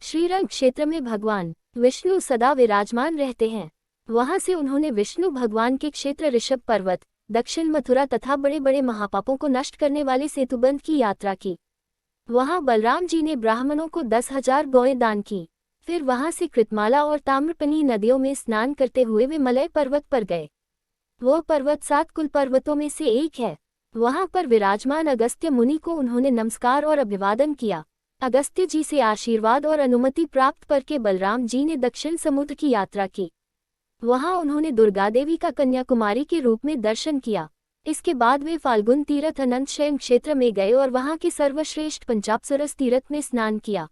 श्रीरंग क्षेत्र में भगवान विष्णु सदा विराजमान रहते हैं। वहां से उन्होंने विष्णु भगवान के क्षेत्र ऋषभ पर्वत, दक्षिण मथुरा तथा बड़े बड़े महापापों को नष्ट करने वाले सेतुबंध की यात्रा की। वहां बलराम जी ने ब्राह्मणों को 10,000 गौएं दान की। फिर वहां से कृतमाला और ताम्रपनी नदियों में स्नान करते हुए वे मलय पर्वत पर गए। वह पर्वत 7 कुल पर्वतों में से एक है। वहां पर विराजमान अगस्त्य मुनि को उन्होंने नमस्कार और अभिवादन किया। अगस्त्य जी से आशीर्वाद और अनुमति प्राप्त करके बलराम जी ने दक्षिण समुद्र की यात्रा की। वहां उन्होंने दुर्गा देवी का कन्याकुमारी के रूप में दर्शन किया। इसके बाद वे फाल्गुन तीर्थ अनंत शयन क्षेत्र में गए और वहां के सर्वश्रेष्ठ पंचाप्सरस तीर्थ में स्नान किया।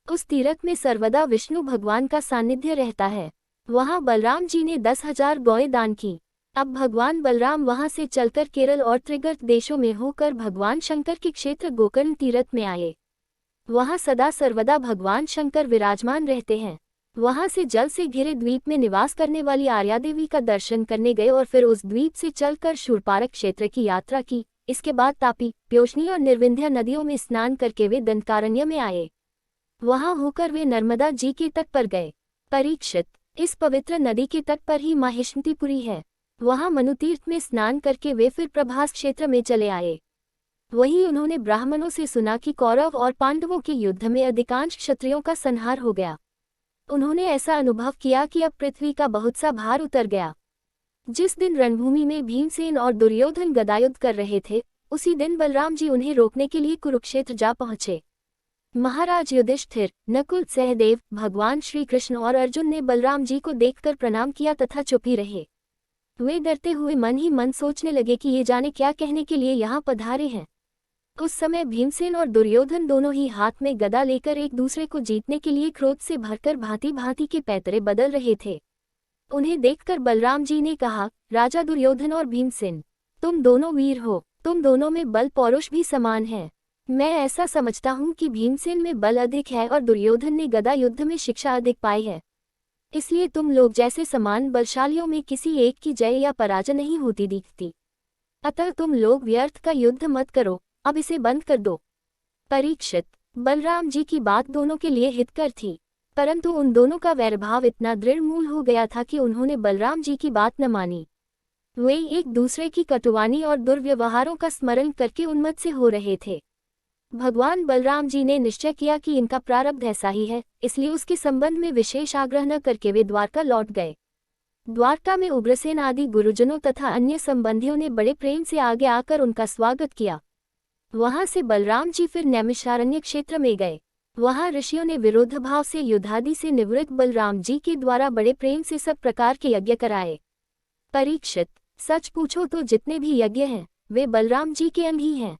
उस तीर्थ में सर्वदा विष्णु भगवान का सानिध्य रहता है। वहां बलराम जी ने 10,000 गौएं दान की। अब भगवान बलराम वहां से चलकर केरल और त्रिगर्त देशों में होकर भगवान शंकर के क्षेत्र गोकर्ण तीर्थ में आए। वहां सदा सर्वदा भगवान शंकर विराजमान रहते हैं। वहां से जल से घिरे द्वीप में निवास करने वाली आर्या देवी का दर्शन करने गए और फिर उस द्वीप से चलकर शूरपारक क्षेत्र की यात्रा की। इसके बाद तापी, प्योष्णी और निर्विंध्य नदियों में स्नान करके वे दंडकारण्य में आए। वहां होकर वे नर्मदा जी के तट पर गए। परीक्षित, इस पवित्र नदी के तट पर ही माहिष्मतीपुरी है। वहां मनुतीर्थ में स्नान करके वे फिर प्रभास क्षेत्र में चले आए। वहीं उन्होंने ब्राह्मणों से सुना कि कौरव और पांडवों के युद्ध में अधिकांश क्षत्रियों का संहार हो गया। उन्होंने ऐसा अनुभव किया कि अब पृथ्वी का बहुत सा भार उतर गया। जिस दिन रणभूमि में भीमसेन और दुर्योधन गदायुद्ध कर रहे थे, उसी दिन बलराम जी उन्हें रोकने के लिए कुरुक्षेत्र जा पहुंचे। महाराज युधिष्ठिर, नकुल, सहदेव, भगवान श्री कृष्ण और अर्जुन ने बलराम जी को देखकर प्रणाम किया तथा चुप ही रहे। वे डरते हुए मन ही मन सोचने लगे कि ये जाने क्या कहने के लिए यहाँ पधारे हैं। उस समय भीमसेन और दुर्योधन दोनों ही हाथ में गदा लेकर एक दूसरे को जीतने के लिए क्रोध से भरकर भांति भांति के पैतरे बदल रहे थे। उन्हें देखकर बलराम जी ने कहा, राजा दुर्योधन और भीमसेन, तुम दोनों वीर हो, तुम दोनों में बल पौरुष भी समान है। मैं ऐसा समझता हूँ कि भीमसेन में बल अधिक है और दुर्योधन ने गदा युद्ध में शिक्षा अधिक पाई है। इसलिए तुम लोग जैसे समान बलशालियों में किसी एक की जय या पराजय नहीं होती दिखती। अतः तुम लोग व्यर्थ का युद्ध मत करो, अब इसे बंद कर दो। परीक्षित, बलराम जी की बात दोनों के लिए हितकर थी, परंतु उन दोनों का वैरभाव इतना दृढ़मूल हो गया था कि उन्होंने बलराम जी की बात न मानी। वे एक दूसरे की कटुवानी और दुर्व्यवहारों का स्मरण करके उन्मत्त से हो रहे थे। भगवान बलराम जी ने निश्चय किया कि इनका प्रारब्ध ऐसा ही है, इसलिए उसके संबंध में विशेष आग्रह न करके वे द्वारका लौट गए। द्वारका में उग्रसेन आदि गुरुजनों तथा अन्य संबंधियों ने बड़े प्रेम से आगे आकर उनका स्वागत किया। वहां से बलराम जी फिर नैमिषारण्य क्षेत्र में गए। वहां ऋषियों ने विरोध भाव से युद्धादि से निवृत्त बलराम जी के द्वारा बड़े प्रेम से सब प्रकार के यज्ञ कराए। परीक्षित, सच पूछो तो जितने भी यज्ञ हैं, वे बलराम जी के अंग ही हैं।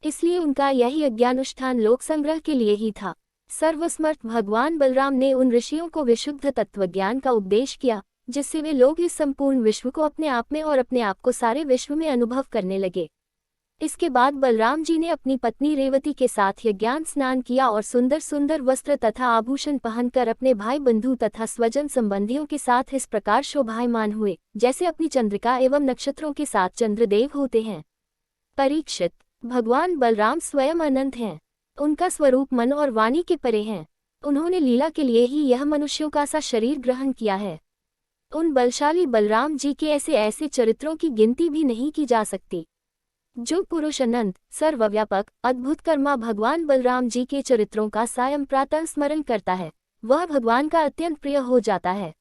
इसलिए उनका यही यज्ञानुष्ठान लोक संग्रह के लिए ही था। सर्वसमर्थ भगवान बलराम ने उन ऋषियों को विशुद्ध तत्वज्ञान का उपदेश किया, जिससे वे लोग इस संपूर्ण विश्व को अपने आप में और अपने आप को सारे विश्व में अनुभव करने लगे। इसके बाद बलराम जी ने अपनी पत्नी रेवती के साथ यज्ञान स्नान किया और सुंदर सुंदर वस्त्र तथा आभूषण पहनकर अपने भाई बंधु तथा स्वजन संबंधियों के साथ इस प्रकार शोभायमान हुए, जैसे अपनी चंद्रिका एवं नक्षत्रों के साथ चंद्रदेव होते हैं। परीक्षित, भगवान बलराम स्वयं अनंत हैं। उनका स्वरूप मन और वाणी के परे हैं। उन्होंने लीला के लिए ही यह मनुष्यों का सा शरीर ग्रहण किया है। उन बलशाली बलराम जी के ऐसे ऐसे चरित्रों की गिनती भी नहीं की जा सकती। जो पुरुष अनंत, सर्वव्यापक, अद्भुत कर्मा भगवान बलराम जी के चरित्रों का सायं प्रातः स्मरण करता है, वह भगवान का अत्यंत प्रिय हो जाता है।